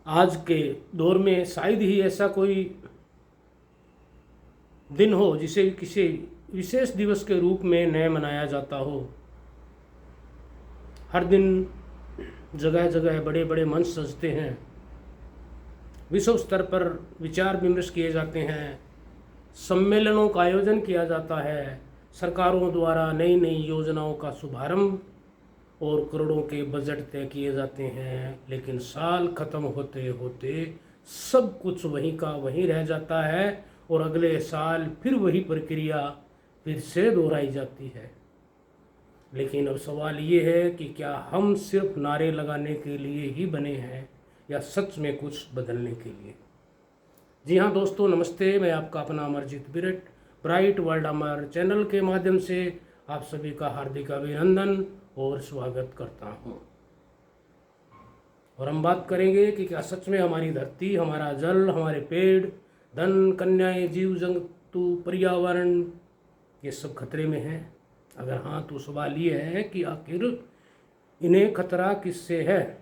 आज के दौर में शायद ही ऐसा कोई दिन हो जिसे किसी विशेष दिवस के रूप में न मनाया जाता हो। हर दिन जगह जगह बड़े बड़े मंच सजते हैं, विश्व स्तर पर विचार विमर्श किए जाते हैं, सम्मेलनों का आयोजन किया जाता है, सरकारों द्वारा नई नई योजनाओं का शुभारंभ और करोड़ों के बजट तय किए जाते हैं। लेकिन साल खत्म होते होते सब कुछ वहीं का वहीं रह जाता है और अगले साल फिर वही प्रक्रिया फिर से दोहराई जाती है। लेकिन अब सवाल ये है कि क्या हम सिर्फ नारे लगाने के लिए ही बने हैं या सच में कुछ बदलने के लिए। जी हाँ दोस्तों, नमस्ते। मैं आपका अपना अमरजीत बिरट ब्राइट वर्ल्ड अमर चैनल के माध्यम से आप सभी का हार्दिक अभिनंदन और स्वागत करता हूँ। और हम बात करेंगे कि क्या सच में हमारी धरती, हमारा जल, हमारे पेड़, धन, कन्याएं, जीव जंतु, पर्यावरण ये सब खतरे में हैं। अगर हाँ तो सवाल ये है कि आखिर इन्हें खतरा किससे है,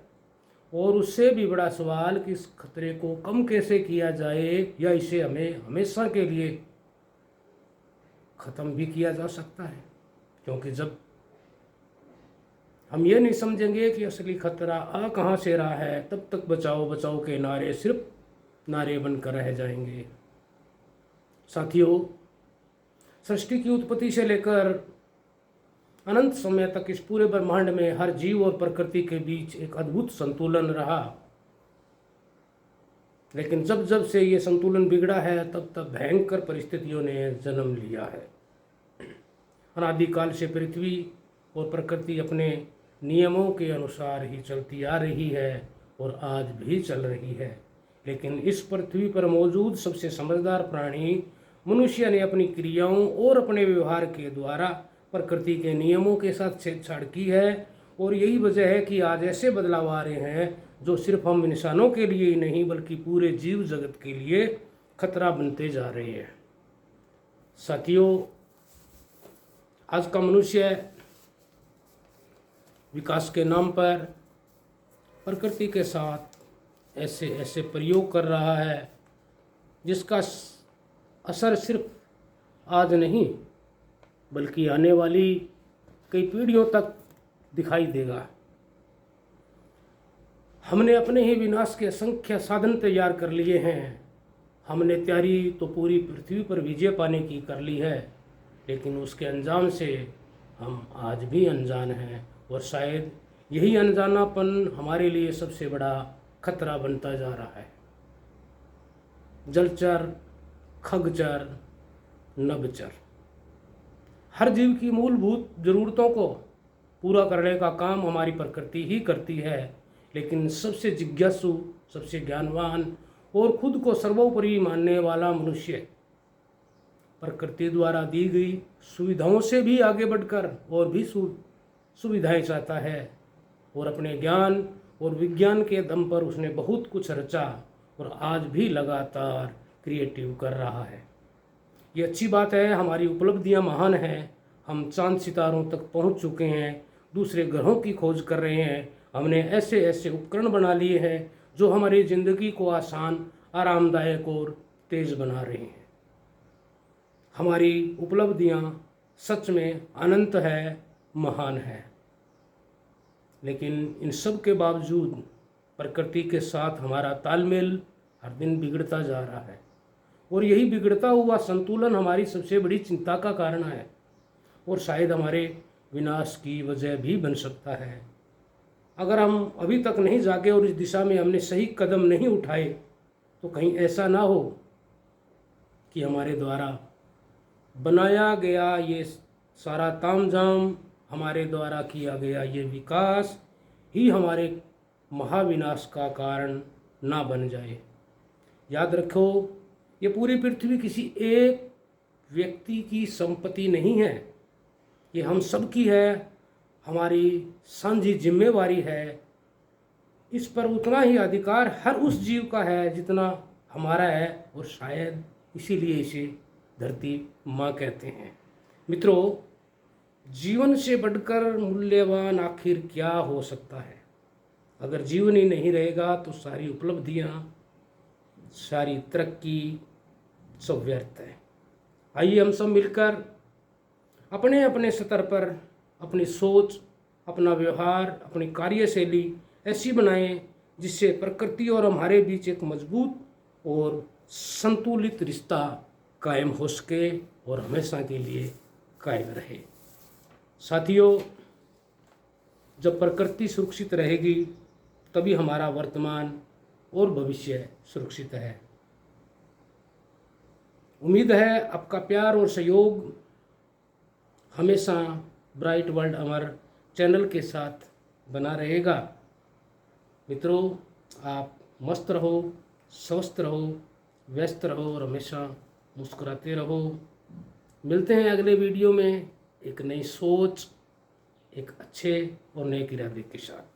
और उससे भी बड़ा सवाल कि इस खतरे को कम कैसे किया जाए या इसे हमें हमेशा के लिए ख़त्म भी किया जा सकता है। क्योंकि जब हम ये नहीं समझेंगे कि असली खतरा आ कहाँ से रहा है, तब तक बचाओ बचाओ के नारे सिर्फ नारे बनकर रह जाएंगे। साथियों, सृष्टि की उत्पत्ति से लेकर अनंत समय तक इस पूरे ब्रह्मांड में हर जीव और प्रकृति के बीच एक अद्भुत संतुलन रहा। लेकिन जब जब से ये संतुलन बिगड़ा है, तब तब भयंकर परिस्थितियों ने जन्म लिया है। अनादिकाल से पृथ्वी और प्रकृति अपने नियमों के अनुसार ही चलती आ रही है और आज भी चल रही है। लेकिन इस पृथ्वी पर मौजूद सबसे समझदार प्राणी मनुष्य ने अपनी क्रियाओं और अपने व्यवहार के द्वारा प्रकृति के नियमों के साथ छेड़छाड़ की है। और यही वजह है कि आज ऐसे बदलाव आ रहे हैं जो सिर्फ हम इंसानों के लिए ही नहीं बल्कि पूरे जीव जगत के लिए खतरा बनते जा रहे हैं। साथियों, आज का मनुष्य विकास के नाम पर प्रकृति के साथ ऐसे ऐसे प्रयोग कर रहा है जिसका असर सिर्फ आज नहीं बल्कि आने वाली कई पीढ़ियों तक दिखाई देगा। हमने अपने ही विनाश के असंख्य साधन तैयार कर लिए हैं। हमने तैयारी तो पूरी पृथ्वी पर विजय पाने की कर ली है, लेकिन उसके अंजाम से हम आज भी अनजान हैं। और शायद यही अनजानापन हमारे लिए सबसे बड़ा खतरा बनता जा रहा है। जलचर, खगचर, नभचर, हर जीव की मूलभूत जरूरतों को पूरा करने का काम हमारी प्रकृति ही करती है। लेकिन सबसे जिज्ञासु, सबसे ज्ञानवान और खुद को सर्वोपरि मानने वाला मनुष्य प्रकृति द्वारा दी गई सुविधाओं से भी आगे बढ़कर और भी सुविधाएं चाहता है। और अपने ज्ञान और विज्ञान के दम पर उसने बहुत कुछ रचा और आज भी लगातार क्रिएटिव कर रहा है। ये अच्छी बात है, हमारी उपलब्धियां महान हैं। हम चांद सितारों तक पहुंच चुके हैं, दूसरे ग्रहों की खोज कर रहे हैं। हमने ऐसे ऐसे उपकरण बना लिए हैं जो हमारी ज़िंदगी को आसान, आरामदायक और तेज बना रहे हैं। हमारी उपलब्धियां सच में अनंत है, महान है। लेकिन इन सब के बावजूद प्रकृति के साथ हमारा तालमेल हर दिन बिगड़ता जा रहा है। और यही बिगड़ता हुआ संतुलन हमारी सबसे बड़ी चिंता का कारण है और शायद हमारे विनाश की वजह भी बन सकता है। अगर हम अभी तक नहीं जागे और इस दिशा में हमने सही कदम नहीं उठाए, तो कहीं ऐसा ना हो कि हमारे द्वारा बनाया गया ये सारा तामझाम, हमारे द्वारा किया गया ये विकास ही हमारे महाविनाश का कारण ना बन जाए। याद रखो, ये पूरी पृथ्वी किसी एक व्यक्ति की संपत्ति नहीं है, ये हम सब की है, हमारी साझी जिम्मेवारी है। इस पर उतना ही अधिकार हर उस जीव का है जितना हमारा है, और शायद इसीलिए इसे धरती माँ कहते हैं। मित्रों, जीवन से बढ़कर मूल्यवान आखिर क्या हो सकता है? अगर जीवन ही नहीं रहेगा तो सारी उपलब्धियाँ, सारी तरक्की सब व्यर्थ है। आइए हम सब मिलकर अपने अपने स्तर पर अपनी सोच, अपना व्यवहार, अपनी कार्यशैली ऐसी बनाएं जिससे प्रकृति और हमारे बीच एक मजबूत और संतुलित रिश्ता कायम हो सके और हमेशा के लिए कायम रहे। साथियों, जब प्रकृति सुरक्षित रहेगी तभी हमारा वर्तमान और भविष्य सुरक्षित है। उम्मीद है आपका प्यार और सहयोग हमेशा ब्राइट वर्ल्ड अमर चैनल के साथ बना रहेगा। मित्रों, आप मस्त रहो, स्वस्थ रहो, व्यस्त रहो और हमेशा मुस्कुराते रहो। मिलते हैं अगले वीडियो में एक नई सोच, एक अच्छे और नेक इरादे के साथ।